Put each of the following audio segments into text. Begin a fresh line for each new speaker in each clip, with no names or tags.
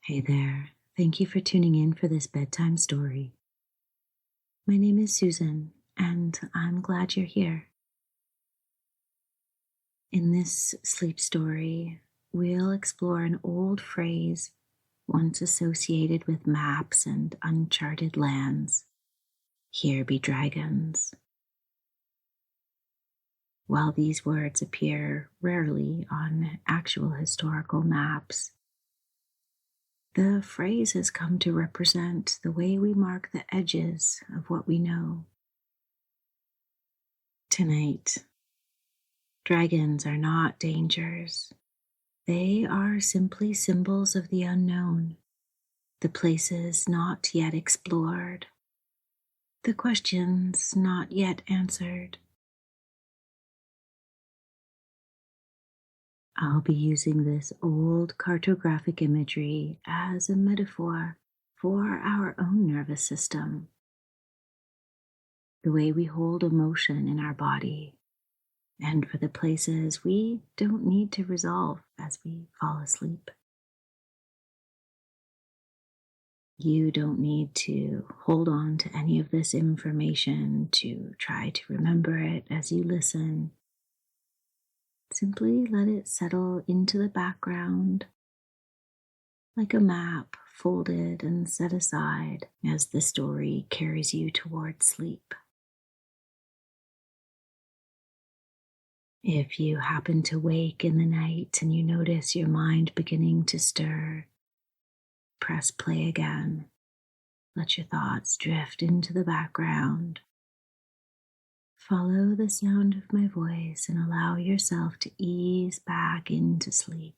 Hey there. Thank you for tuning in for this bedtime story. My name is Susan, and I'm glad you're here. In this sleep story, we'll explore an old phrase once associated with maps and uncharted lands. Here be dragons. While these words appear rarely on actual historical maps, the phrase has come to represent the way we mark the edges of what we know. Tonight, dragons are not dangers. They are simply symbols of the unknown, the places not yet explored, the questions not yet answered. I'll be using this old cartographic imagery as a metaphor for our own nervous system, the way we hold emotion in our body, and for the places we don't need to resolve as we fall asleep. You don't need to hold on to any of this information to try to remember it as you listen. Simply let it settle into the background like a map folded and set aside as the story carries you towards sleep. If you happen to wake in the night and you notice your mind beginning to stir, press play again. Let your thoughts drift into the background. Follow the sound of my voice and allow yourself to ease back into sleep.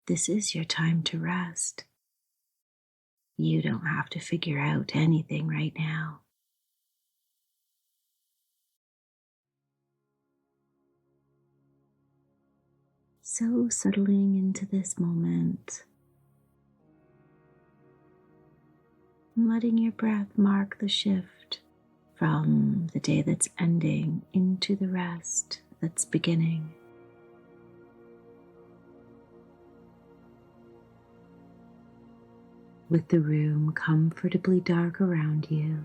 This is your time to rest. You don't have to figure out anything right now. So settling into this moment, letting your breath mark the shift from the day that's ending into the rest that's beginning. With the room comfortably dark around you,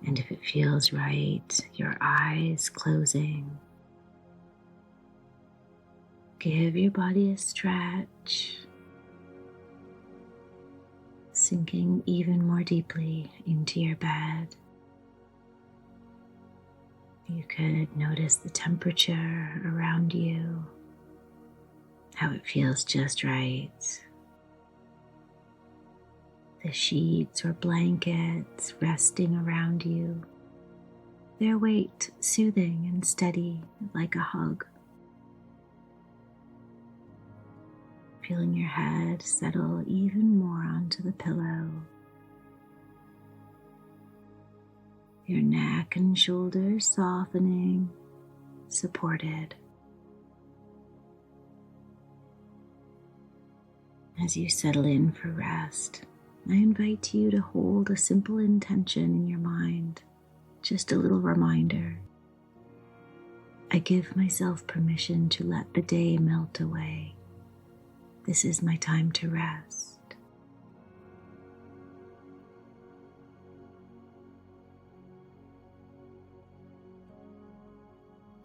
and if it feels right, your eyes closing. Give your body a stretch, sinking even more deeply into your bed. You could notice the temperature around you, how it feels just right. The sheets or blankets resting around you, their weight soothing and steady like a hug. Feeling your head settle even more onto the pillow. Your neck and shoulders softening, supported. As you settle in for rest, I invite you to hold a simple intention in your mind, just a little reminder. I give myself permission to let the day melt away. This is my time to rest.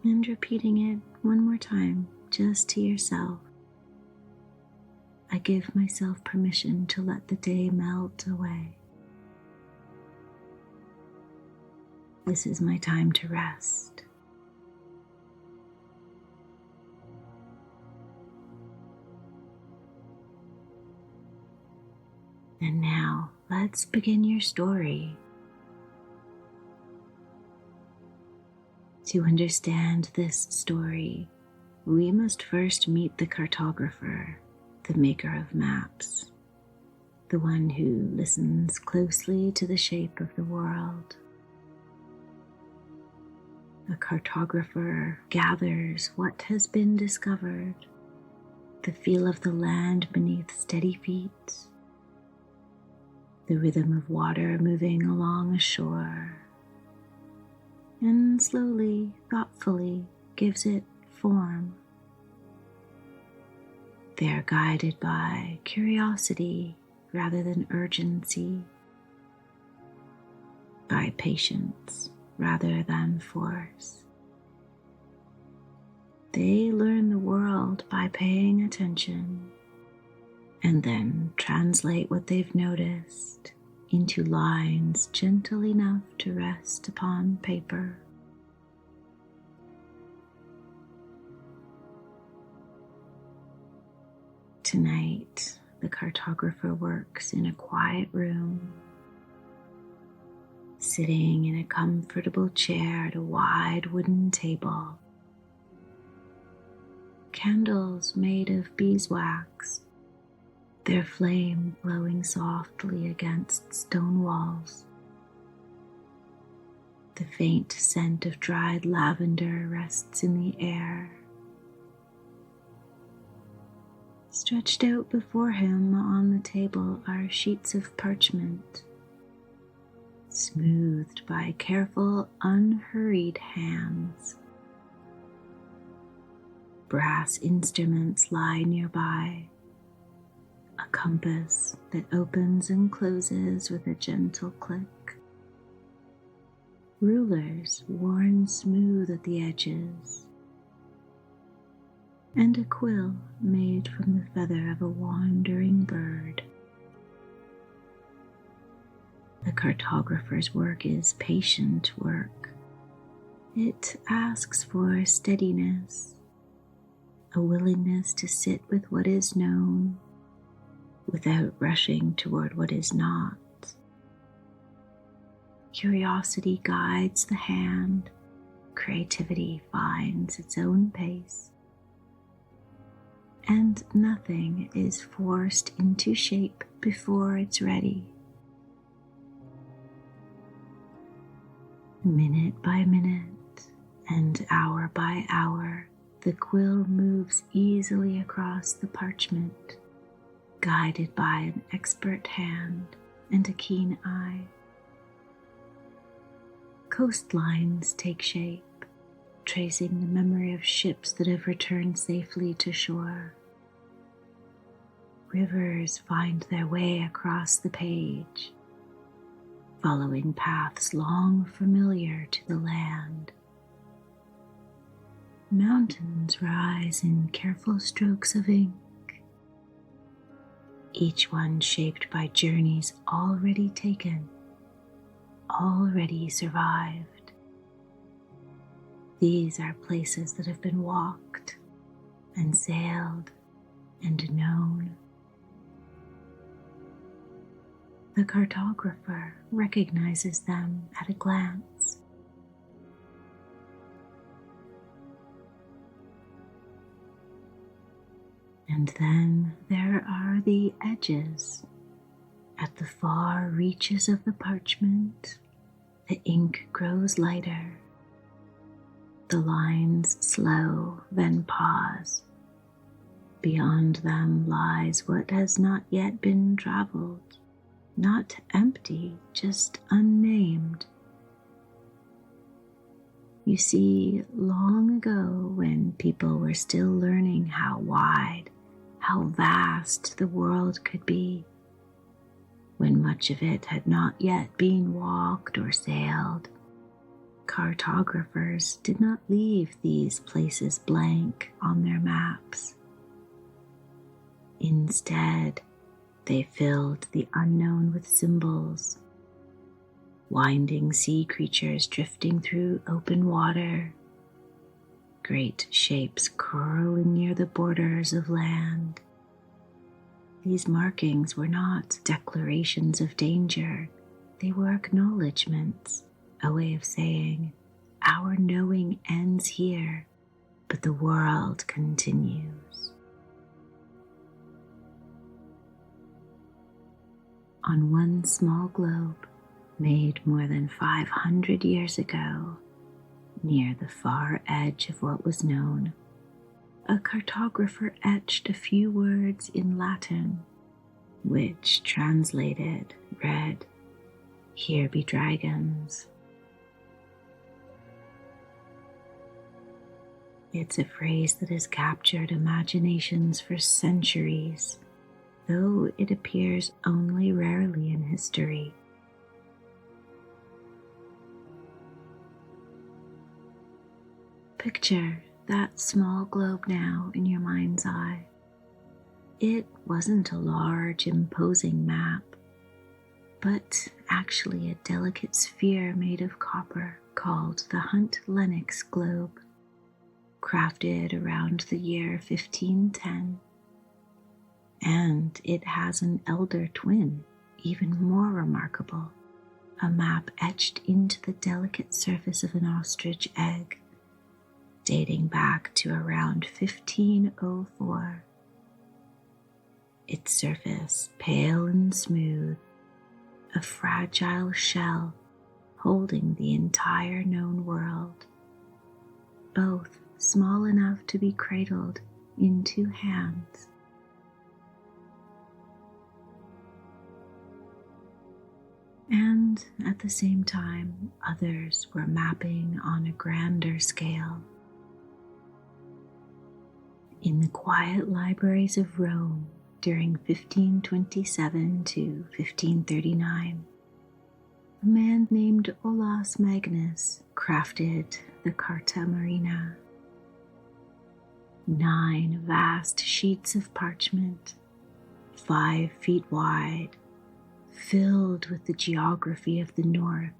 And repeating it one more time, just to yourself. I give myself permission to let the day melt away. This is my time to rest. And now, let's begin your story. To understand this story, we must first meet the cartographer, the maker of maps, the one who listens closely to the shape of the world. A cartographer gathers what has been discovered, the feel of the land beneath steady feet, the rhythm of water moving along a shore, and slowly, thoughtfully gives it form. They are guided by curiosity rather than urgency, by patience rather than force. They learn the world by paying attention and then translate what they've noticed into lines gentle enough to rest upon paper. Tonight, the cartographer works in a quiet room, sitting in a comfortable chair at a wide wooden table. Candles made of beeswax, their flame glowing softly against stone walls. The faint scent of dried lavender rests in the air. Stretched out before him on the table are sheets of parchment, smoothed by careful, unhurried hands. Brass instruments lie nearby, a compass that opens and closes with a gentle click, rulers worn smooth at the edges, and a quill made from the feather of a wandering bird. The cartographer's work is patient work. It asks for steadiness, a willingness to sit with what is known without rushing toward what is not. Curiosity guides the hand, creativity finds its own pace, and nothing is forced into shape before it's ready. Minute by minute and hour by hour, the quill moves easily across the parchment, guided by an expert hand and a keen eye. Coastlines take shape, tracing the memory of ships that have returned safely to shore. Rivers find their way across the page, following paths long familiar to the land. Mountains rise in careful strokes of ink, each one shaped by journeys already taken, already survived. These are places that have been walked and sailed and known. The cartographer recognizes them at a glance. And then there are the edges. At the far reaches of the parchment, the ink grows lighter. The lines slow, then pause. Beyond them lies what has not yet been traveled. Not empty, just unnamed. You see, long ago, when people were still learning how wide, how vast the world could be, when much of it had not yet been walked or sailed, cartographers did not leave these places blank on their maps. Instead, they filled the unknown with symbols, winding sea creatures drifting through open water, great shapes curling near the borders of land. These markings were not declarations of danger, they were acknowledgments, a way of saying, our knowing ends here, but the world continues. On one small globe, made more than 500 years ago, near the far edge of what was known, a cartographer etched a few words in Latin, which translated read, "Here be dragons." It's a phrase that has captured imaginations for centuries, though it appears only rarely in history. Picture that small globe now in your mind's eye. It wasn't a large, imposing map, but actually a delicate sphere made of copper called the Hunt-Lennox globe, crafted around the year 1510. And it has an elder twin, even more remarkable, a map etched into the delicate surface of an ostrich egg, dating back to around 1504. Its surface pale and smooth, a fragile shell holding the entire known world, both small enough to be cradled in two hands. And at the same time, others were mapping on a grander scale. In the quiet libraries of Rome during 1527 to 1539, a man named Olaus Magnus crafted the Carta Marina. 9 vast sheets of parchment, 5 feet wide, filled with the geography of the north,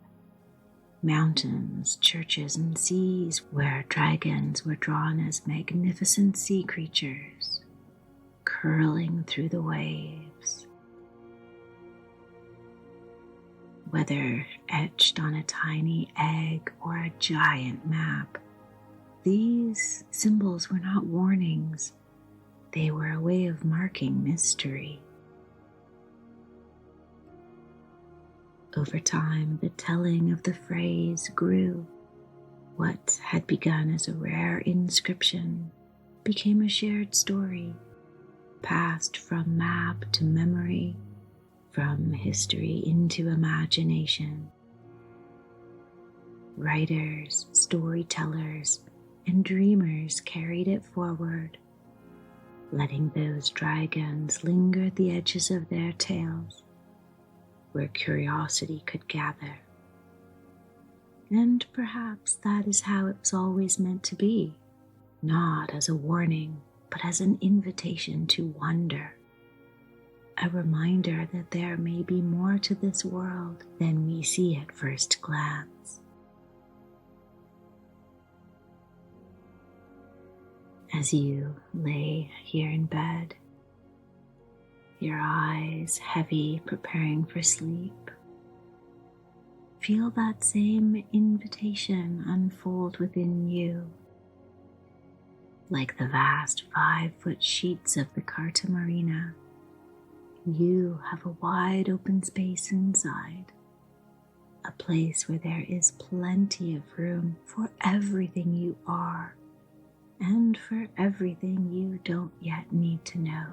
mountains, churches, and seas where dragons were drawn as magnificent sea creatures, curling through the waves. Whether etched on a tiny egg or a giant map, these symbols were not warnings. They were a way of marking mystery. Over time, the telling of the phrase grew. What had begun as a rare inscription became a shared story, passed from map to memory, from history into imagination. Writers, storytellers, and dreamers carried it forward, letting those dragons linger at the edges of their tales, where curiosity could gather. And perhaps that is how it was always meant to be, not as a warning, but as an invitation to wonder, a reminder that there may be more to this world than we see at first glance. As you lay here in bed, your eyes heavy, preparing for sleep, feel that same invitation unfold within you. Like the vast 5-foot sheets of the Carta Marina, you have a wide open space inside, a place where there is plenty of room for everything you are and for everything you don't yet need to know.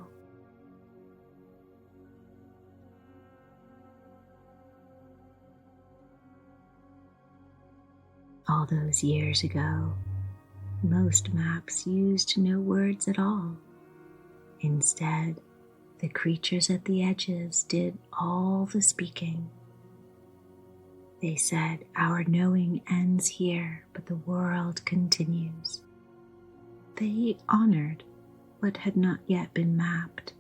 All those years ago, most maps used no words at all. Instead, the creatures at the edges did all the speaking. They said, "Our knowing ends here, but the world continues." They honored what had not yet been mapped.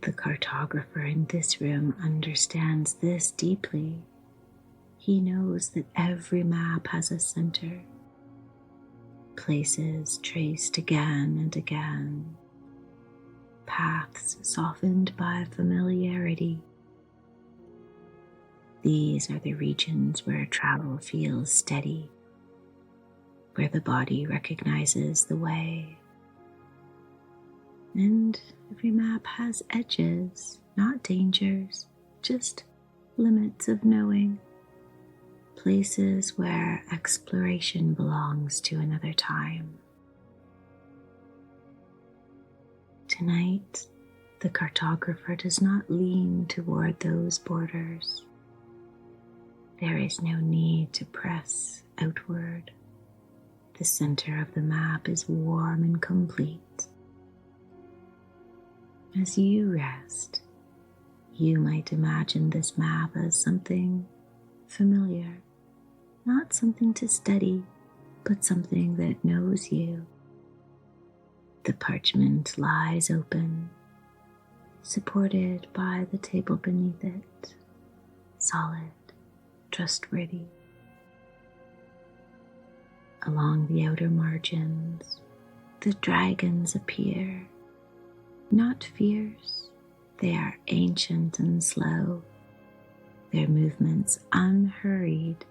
The cartographer in this room understands this deeply. He knows that every map has a center, places traced again and again, paths softened by familiarity. These are the regions where travel feels steady, where the body recognizes the way. And every map has edges, not dangers, just limits of knowing. Places where exploration belongs to another time. Tonight, the cartographer does not lean toward those borders. There is no need to press outward. The center of the map is warm and complete. As you rest, you might imagine this map as something familiar, not something to study, but something that knows you. The parchment lies open, supported by the table beneath it, solid, trustworthy. Along the outer margins, the dragons appear, not fierce. They are ancient and slow, their movements unhurried.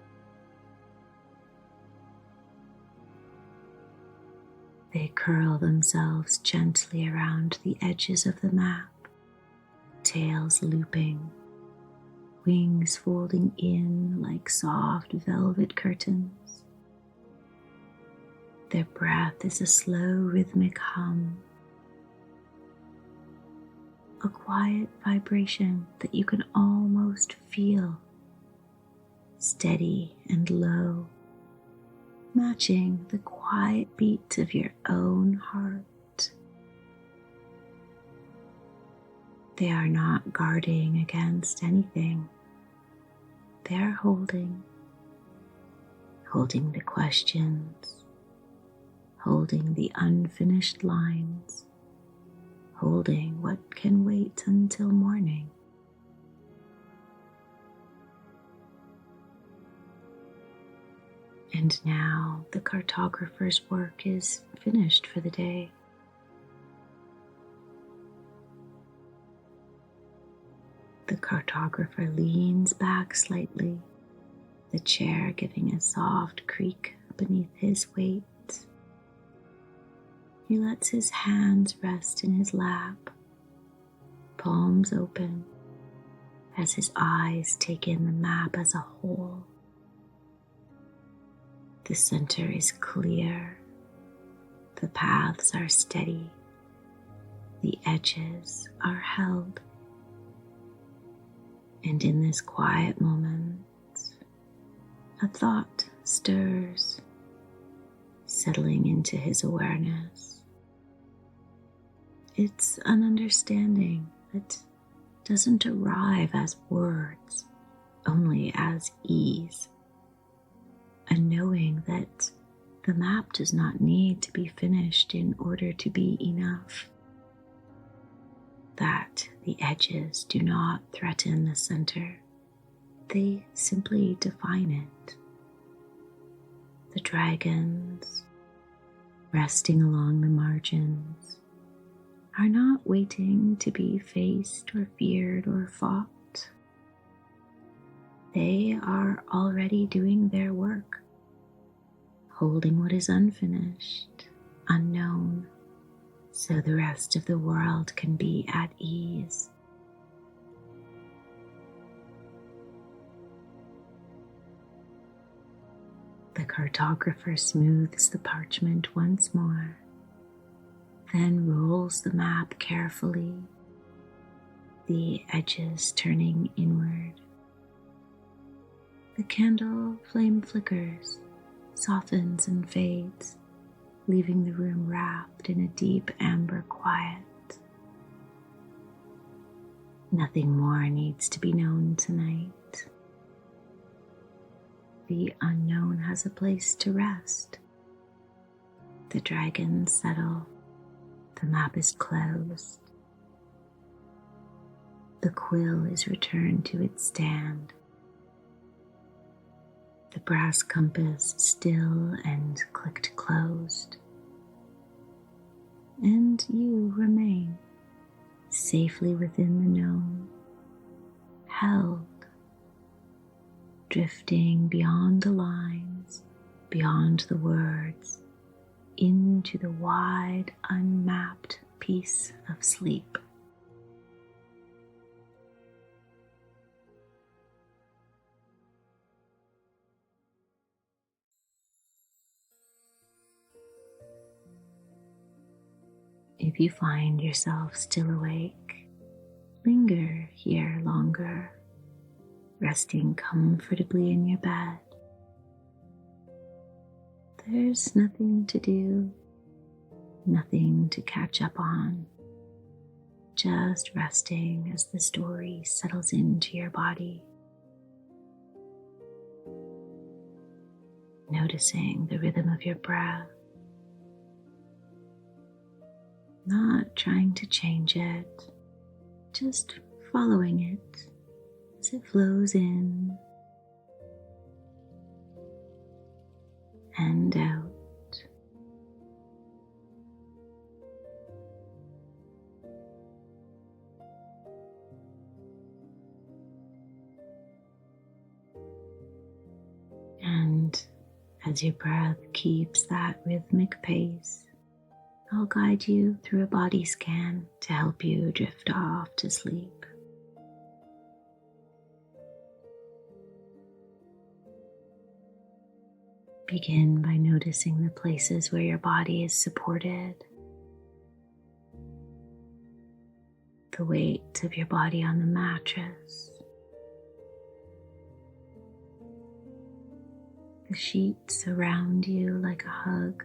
They curl themselves gently around the edges of the map, tails looping, wings folding in like soft velvet curtains. Their breath is a slow rhythmic hum, a quiet vibration that you can almost feel, steady and low, matching the quiet beat of your own heart. They are not guarding against anything. They are holding the questions, holding the unfinished lines, holding what can wait until morning. And now the cartographer's work is finished for the day. The cartographer leans back slightly, the chair giving a soft creak beneath his weight. He lets his hands rest in his lap, palms open, as his eyes take in the map as a whole. The center is clear, the paths are steady, the edges are held. And in this quiet moment, a thought stirs, settling into his awareness. It's an understanding that doesn't arrive as words, only as ease. A knowing that the map does not need to be finished in order to be enough. That the edges do not threaten the center. They simply define it. The dragons, resting along the margins, are not waiting to be faced or feared or fought. They are already doing their work, holding what is unfinished, unknown, so the rest of the world can be at ease. The cartographer smooths the parchment once more, then rolls the map carefully, the edges turning inward. The candle flame flickers, softens and fades, leaving the room wrapped in a deep amber quiet. Nothing more needs to be known tonight. The unknown has a place to rest. The dragons settle. The map is closed. The quill is returned to its stand. The brass compass still and clicked closed. And you remain safely within the known, held, drifting beyond the lines, beyond the words, into the wide, unmapped peace of sleep. If you find yourself still awake, linger here longer. resting comfortably in your bed. There's nothing to do, nothing to catch up on, just resting as the story settles into your body. Noticing the rhythm of your breath, not trying to change it, just following it as it flows in and out. And as your breath keeps that rhythmic pace, I'll guide you through a body scan to help you drift off to sleep. Begin by noticing the places where your body is supported, the weight of your body on the mattress, the sheets around you like a hug,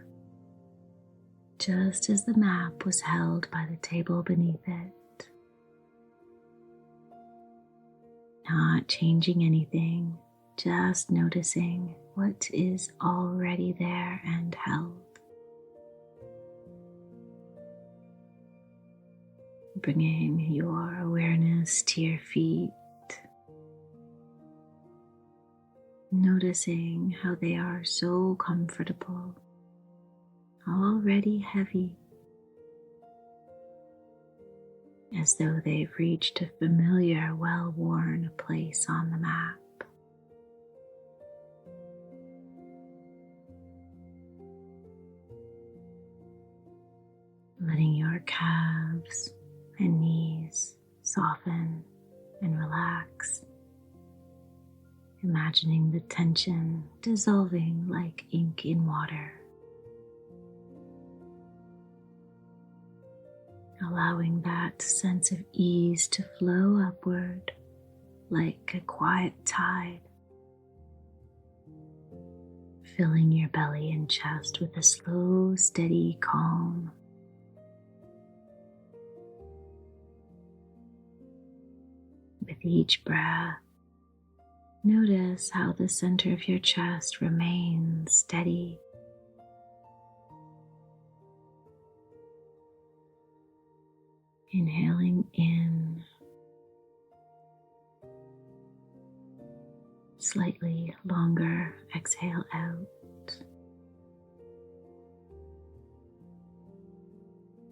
just as the map was held by the table beneath it. Not changing anything, just noticing what is already there and held. Bringing your awareness to your feet, noticing how they are so comfortable, already heavy, as though they've reached a familiar, well-worn place on the map. Letting your calves and knees soften and relax, imagining the tension dissolving like ink in water. Allowing that sense of ease to flow upward like a quiet tide, filling your belly and chest with a slow, steady calm. With each breath, notice how the center of your chest remains steady. Inhaling in, slightly longer exhale out.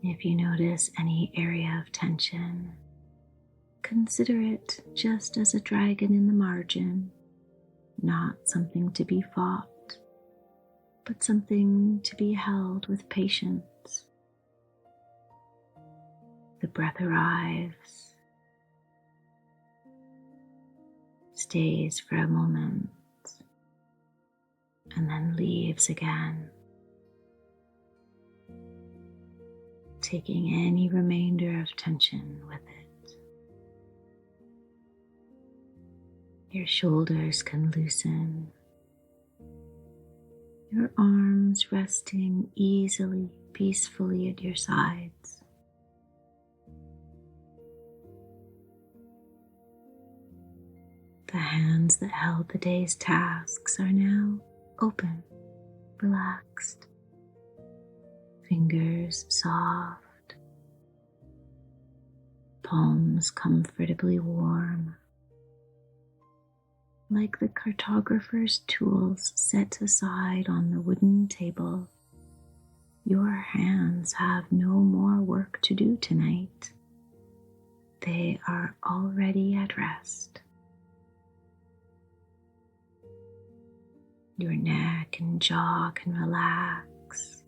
If you notice any area of tension, consider it just as a dragon in the margin, not something to be fought, but something to be held with patience. The breath arrives, stays for a moment, and then leaves again, taking any remainder of tension with it. Your shoulders can loosen, your arms resting easily, peacefully at your sides. The hands that held the day's tasks are now open, relaxed, fingers soft, palms comfortably warm, like the cartographer's tools set aside on the wooden table. Your hands have no more work to do tonight. They are already at rest. Your neck and jaw can relax.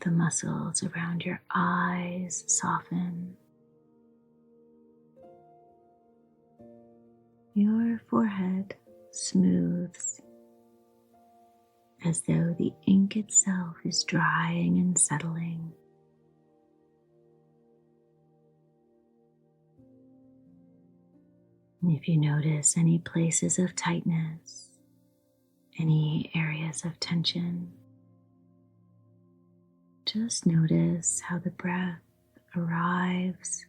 The muscles around your eyes soften. Your forehead smooths as though the ink itself is drying and settling. If you notice any places of tightness, any areas of tension, just notice how the breath arrives,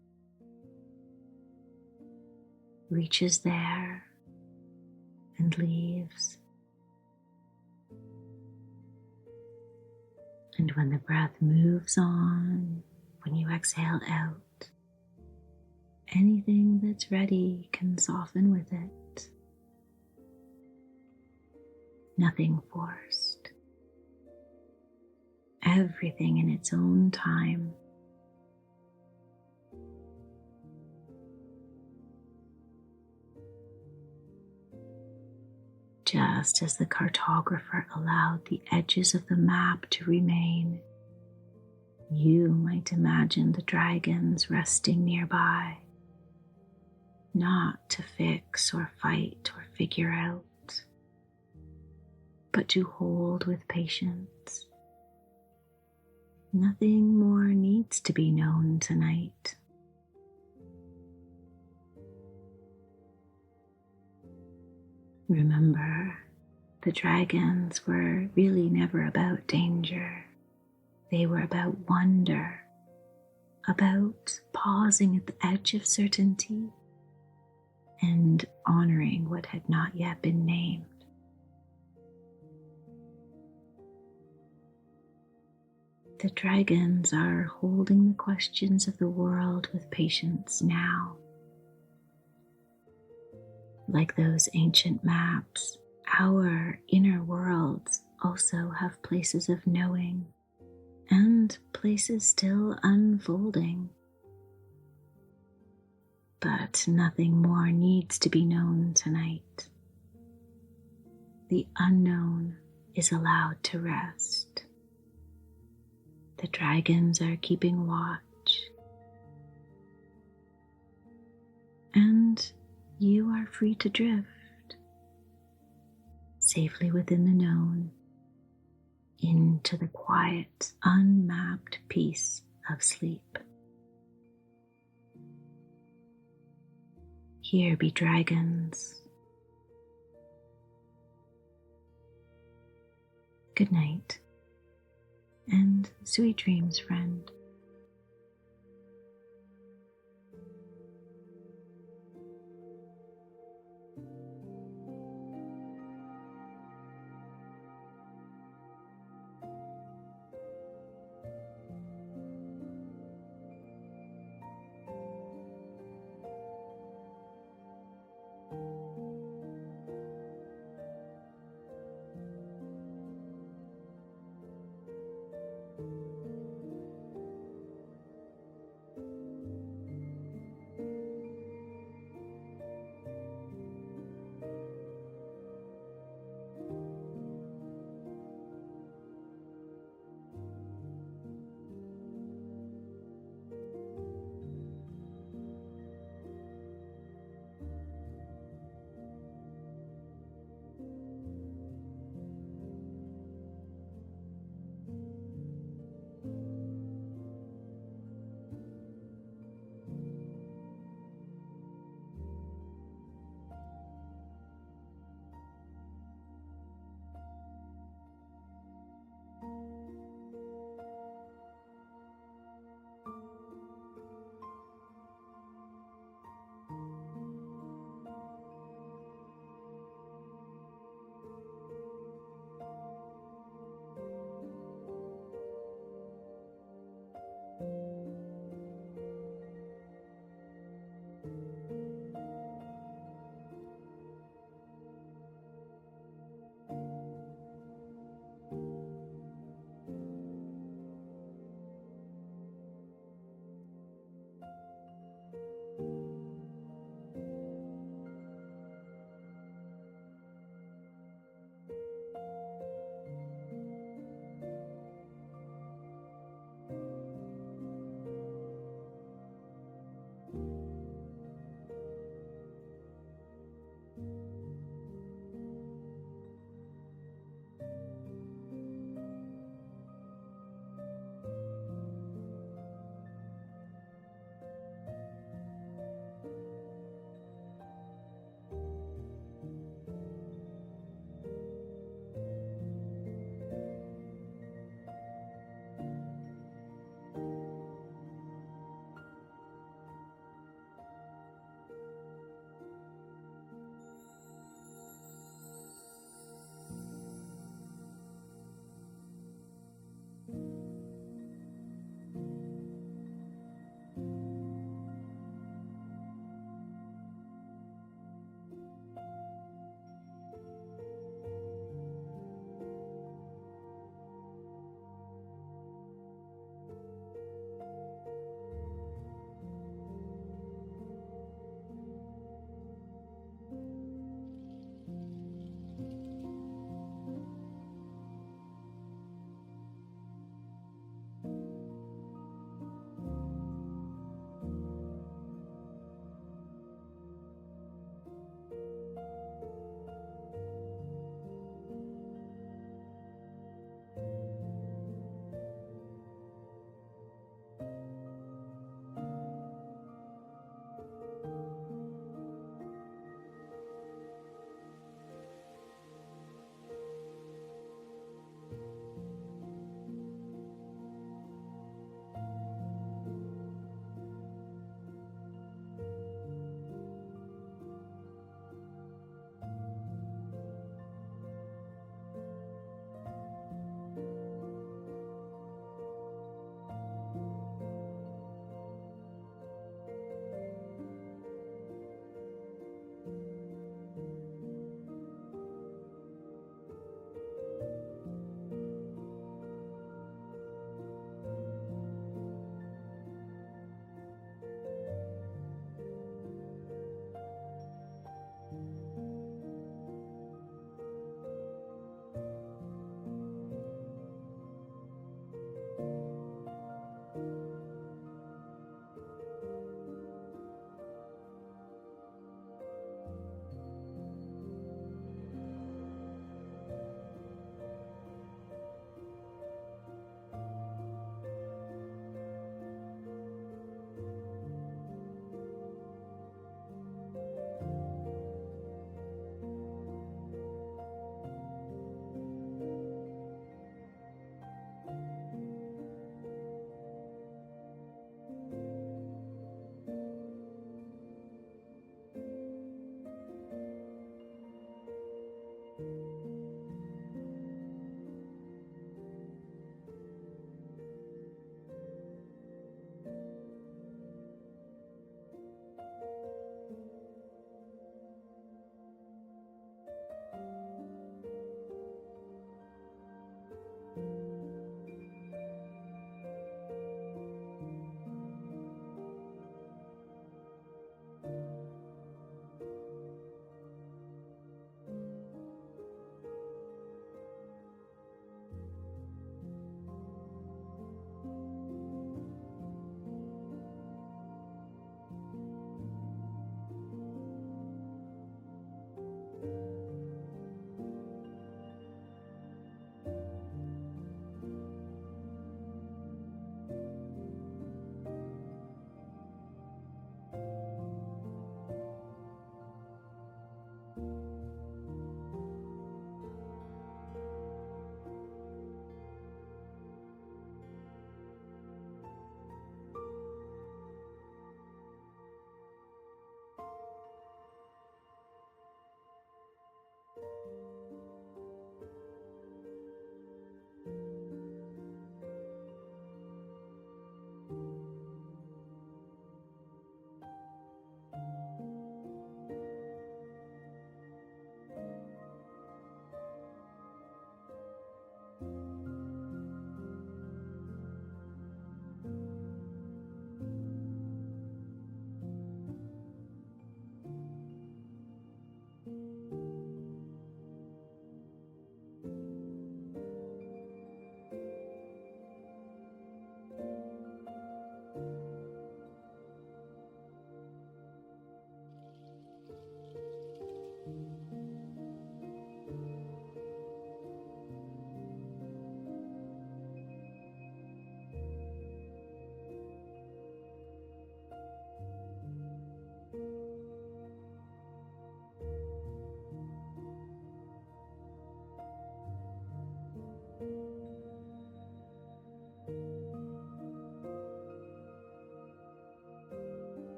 reaches there, and leaves. And when the breath moves on, when you exhale out, anything that's ready can soften with it. Nothing forced. Everything in its own time. Just as the cartographer allowed the edges of the map to remain, you might imagine the dragons resting nearby, not to fix or fight or figure out, but to hold with patience. Nothing more needs to be known tonight. Remember, the dragons were really never about danger. They were about wonder, about pausing at the edge of certainty and honoring what had not yet been named. The dragons are holding the questions of the world with patience now. Like those ancient maps, our inner worlds also have places of knowing and places still unfolding. But nothing more needs to be known tonight. The unknown is allowed to rest. The dragons are keeping watch, and you are free to drift safely within the known into the quiet, unmapped peace of sleep. Here be dragons. Good night, and sweet dreams, friend.